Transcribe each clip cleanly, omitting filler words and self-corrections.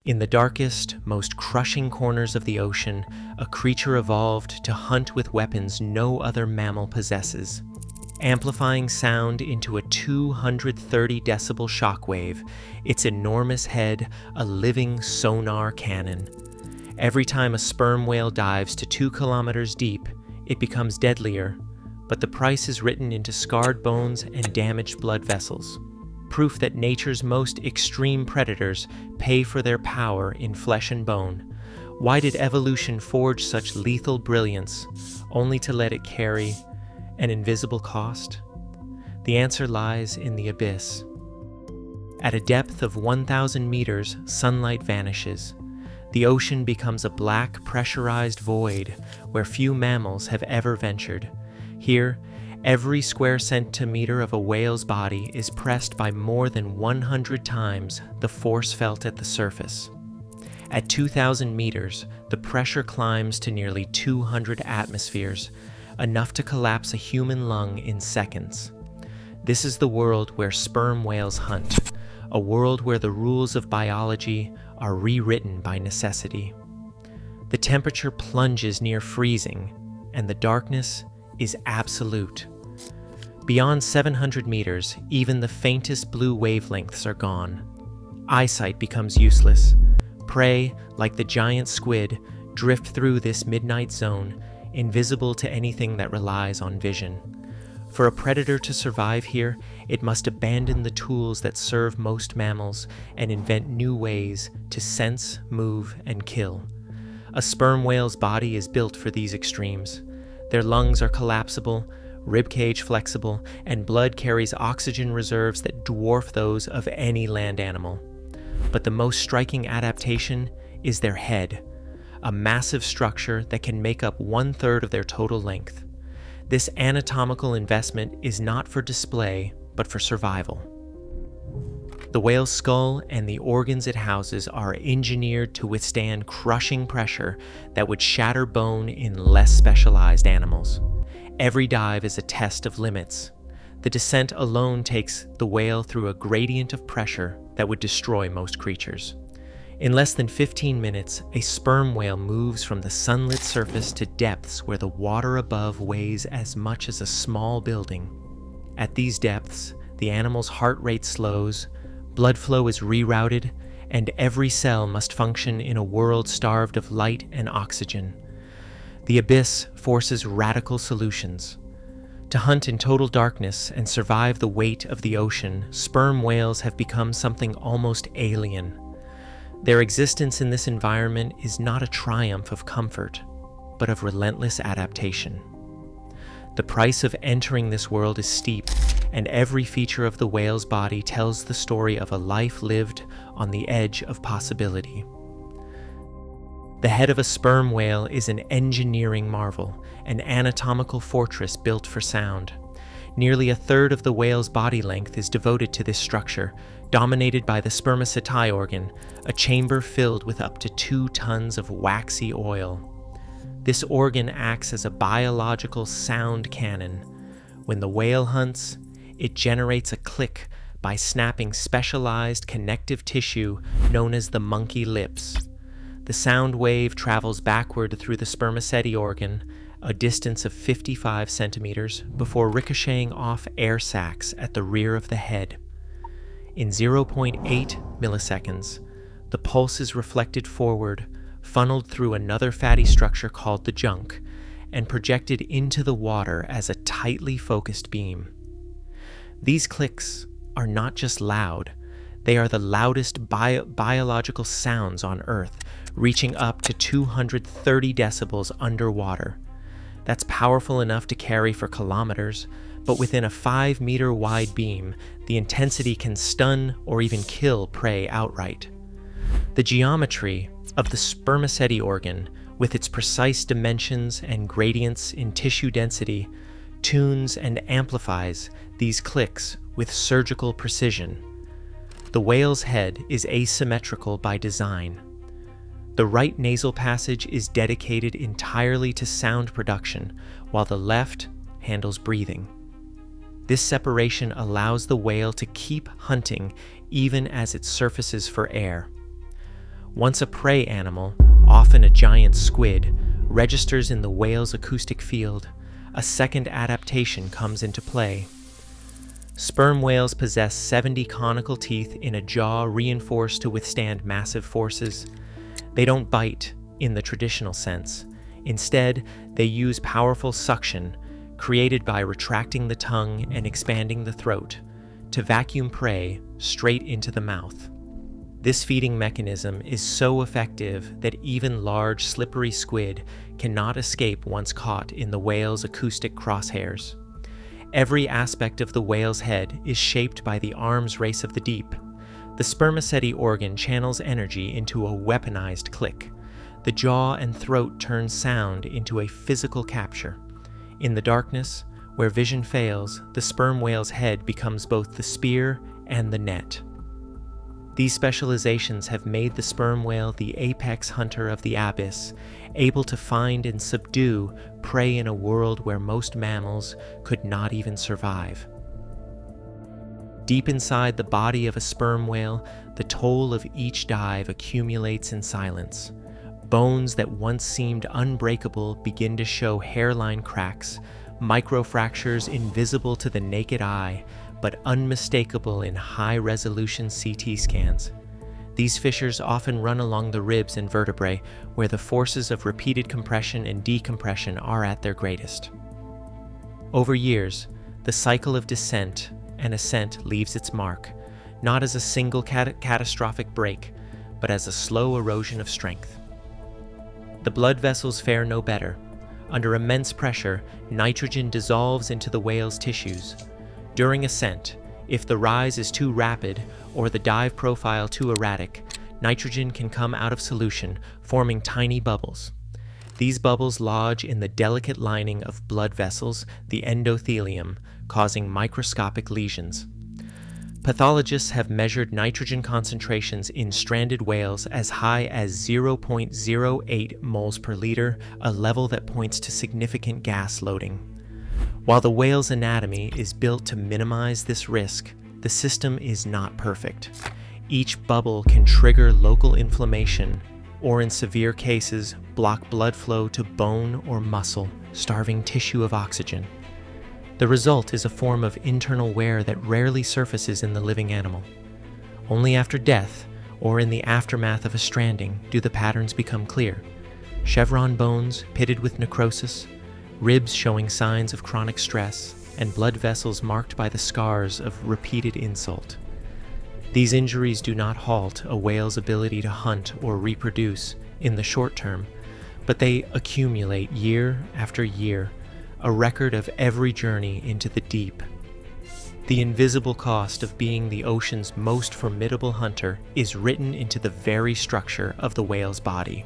In the darkest, most crushing corners of the ocean, a creature evolved to hunt with weapons no other mammal possesses. Amplifying sound into a 230 decibel shockwave, its enormous head a living sonar cannon. Every time a sperm whale dives to 2 kilometers deep, it becomes deadlier, but the price is written into scarred bones and damaged blood vessels. Proof that nature's most extreme predators pay for their power in flesh and bone. Why did evolution forge such lethal brilliance, only to let it carry an invisible cost? The answer lies in the abyss. At a depth of 1,000 meters, sunlight vanishes. The ocean becomes a black, pressurized void where few mammals have ever ventured. Here, every square centimeter of a whale's body is pressed by more than 100 times the force felt at the surface. At 2,000 meters, the pressure climbs to nearly 200 atmospheres, enough to collapse a human lung in seconds. This is the world where sperm whales hunt, a world where the rules of biology are rewritten by necessity. The temperature plunges near freezing, and the darkness is absolute. Beyond 700 meters, even the faintest blue wavelengths are gone. Eyesight becomes useless. Prey, like the giant squid, drift through this midnight zone, invisible to anything that relies on vision. For a predator to survive here, it must abandon the tools that serve most mammals and invent new ways to sense, move, and kill. A sperm whale's body is built for these extremes. Their lungs are collapsible, ribcage flexible, and blood carries oxygen reserves that dwarf those of any land animal. But the most striking adaptation is their head, a massive structure that can make up 1/3 of their total length. This anatomical investment is not for display, but for survival. The whale's skull and the organs it houses are engineered to withstand crushing pressure that would shatter bone in less specialized animals. Every dive is a test of limits. The descent alone takes the whale through a gradient of pressure that would destroy most creatures. In less than 15 minutes, a sperm whale moves from the sunlit surface to depths where the water above weighs as much as a small building. At these depths, the animal's heart rate slows, blood flow is rerouted, and every cell must function in a world starved of light and oxygen. The abyss forces radical solutions. To hunt in total darkness and survive the weight of the ocean, sperm whales have become something almost alien. Their existence in this environment is not a triumph of comfort, but of relentless adaptation. The price of entering this world is steep, and every feature of the whale's body tells the story of a life lived on the edge of possibility. The head of a sperm whale is an engineering marvel, an anatomical fortress built for sound. Nearly 1/3 of the whale's body length is devoted to this structure, dominated by the spermaceti organ, a chamber filled with up to 2 tons of waxy oil. This organ acts as a biological sound cannon. When the whale hunts, it generates a click by snapping specialized connective tissue known as the monkey lips. The sound wave travels backward through the spermaceti organ, a distance of 55 centimeters, before ricocheting off air sacs at the rear of the head. In 0.8 milliseconds, the pulse is reflected forward, funneled through another fatty structure called the junk, and projected into the water as a tightly focused beam. These clicks are not just loud, they are the loudest biological sounds on Earth, reaching up to 230 decibels underwater. That's powerful enough to carry for kilometers, but within a 5-meter wide beam, the intensity can stun or even kill prey outright. The geometry of the spermaceti organ, with its precise dimensions and gradients in tissue density, tunes and amplifies these clicks with surgical precision. The whale's head is asymmetrical by design. The right nasal passage is dedicated entirely to sound production, while the left handles breathing. This separation allows the whale to keep hunting even as it surfaces for air. Once a prey animal, often a giant squid, registers in the whale's acoustic field, a second adaptation comes into play. Sperm whales possess 70 conical teeth in a jaw reinforced to withstand massive forces. They don't bite in the traditional sense. Instead, they use powerful suction, created by retracting the tongue and expanding the throat, to vacuum prey straight into the mouth. This feeding mechanism is so effective that even large, slippery squid cannot escape once caught in the whale's acoustic crosshairs. Every aspect of the whale's head is shaped by the arms race of the deep. The spermaceti organ channels energy into a weaponized click. The jaw and throat turn sound into a physical capture. In the darkness, where vision fails, the sperm whale's head becomes both the spear and the net. These specializations have made the sperm whale the apex hunter of the abyss, able to find and subdue prey in a world where most mammals could not even survive. Deep inside the body of a sperm whale, the toll of each dive accumulates in silence. Bones that once seemed unbreakable begin to show hairline cracks, microfractures invisible to the naked eye, but unmistakable in high-resolution CT scans. These fissures often run along the ribs and vertebrae, where the forces of repeated compression and decompression are at their greatest. Over years, the cycle of descent and ascent leaves its mark, not as a single catastrophic break, but as a slow erosion of strength. The blood vessels fare no better. Under immense pressure, nitrogen dissolves into the whale's tissues. During ascent, if the rise is too rapid or the dive profile too erratic, nitrogen can come out of solution, forming tiny bubbles. These bubbles lodge in the delicate lining of blood vessels, the endothelium, causing microscopic lesions. Pathologists have measured nitrogen concentrations in stranded whales as high as 0.08 moles per liter, a level that points to significant gas loading. While the whale's anatomy is built to minimize this risk, the system is not perfect. Each bubble can trigger local inflammation, or in severe cases, block blood flow to bone or muscle, starving tissue of oxygen. The result is a form of internal wear that rarely surfaces in the living animal. Only after death, or in the aftermath of a stranding, do the patterns become clear. Chevron bones pitted with necrosis, ribs showing signs of chronic stress, and blood vessels marked by the scars of repeated insult. These injuries do not halt a whale's ability to hunt or reproduce in the short term, but they accumulate year after year, a record of every journey into the deep. The invisible cost of being the ocean's most formidable hunter is written into the very structure of the whale's body.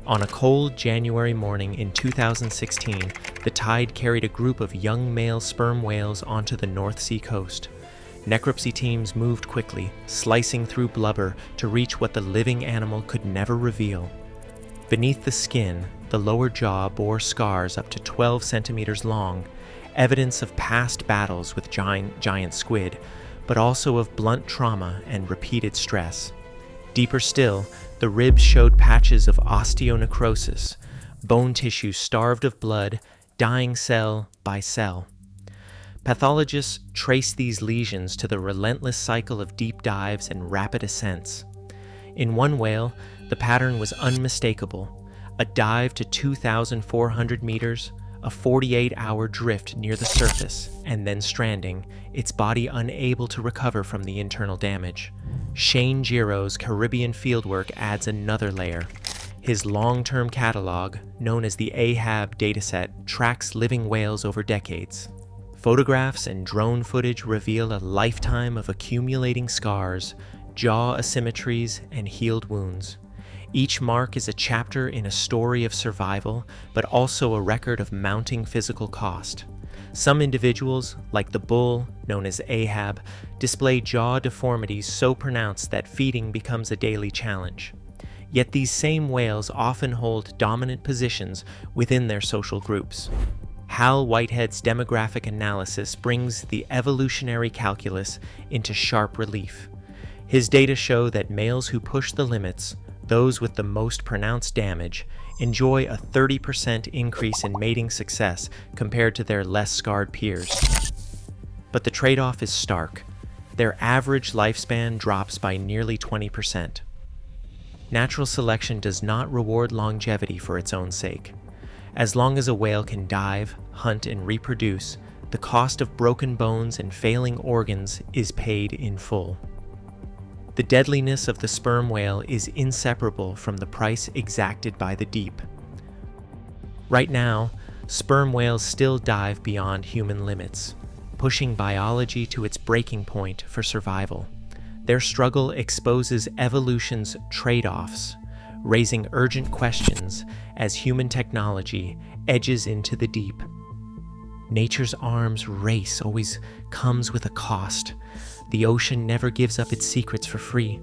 On a cold January morning in 2016, the tide carried a group of young male sperm whales onto the North Sea coast. Necropsy teams moved quickly, slicing through blubber to reach what the living animal could never reveal. Beneath the skin, the lower jaw bore scars up to 12 centimeters long, evidence of past battles with giant squid, but also of blunt trauma and repeated stress. Deeper still, the ribs showed patches of osteonecrosis, bone tissue starved of blood, dying cell by cell. Pathologists trace these lesions to the relentless cycle of deep dives and rapid ascents. In one whale, the pattern was unmistakable: a dive to 2,400 meters, a 48-hour drift near the surface, and then stranding, its body unable to recover from the internal damage. Shane Giro's Caribbean fieldwork adds another layer. His long-term catalog, known as the AHAB dataset, tracks living whales over decades. Photographs and drone footage reveal a lifetime of accumulating scars, jaw asymmetries, and healed wounds. Each mark is a chapter in a story of survival, but also a record of mounting physical cost. Some individuals, like the bull, known as Ahab, display jaw deformities so pronounced that feeding becomes a daily challenge. Yet these same whales often hold dominant positions within their social groups. Hal Whitehead's demographic analysis brings the evolutionary calculus into sharp relief. His data show that males who push the limits, those with the most pronounced damage, enjoy a 30% increase in mating success compared to their less scarred peers. But the trade-off is stark. Their average lifespan drops by nearly 20%. Natural selection does not reward longevity for its own sake. As long as a whale can dive, hunt, and reproduce, the cost of broken bones and failing organs is paid in full. The deadliness of the sperm whale is inseparable from the price exacted by the deep. Right now, sperm whales still dive beyond human limits, pushing biology to its breaking point for survival. Their struggle exposes evolution's trade-offs, raising urgent questions as human technology edges into the deep. Nature's arms race always comes with a cost. The ocean never gives up its secrets for free.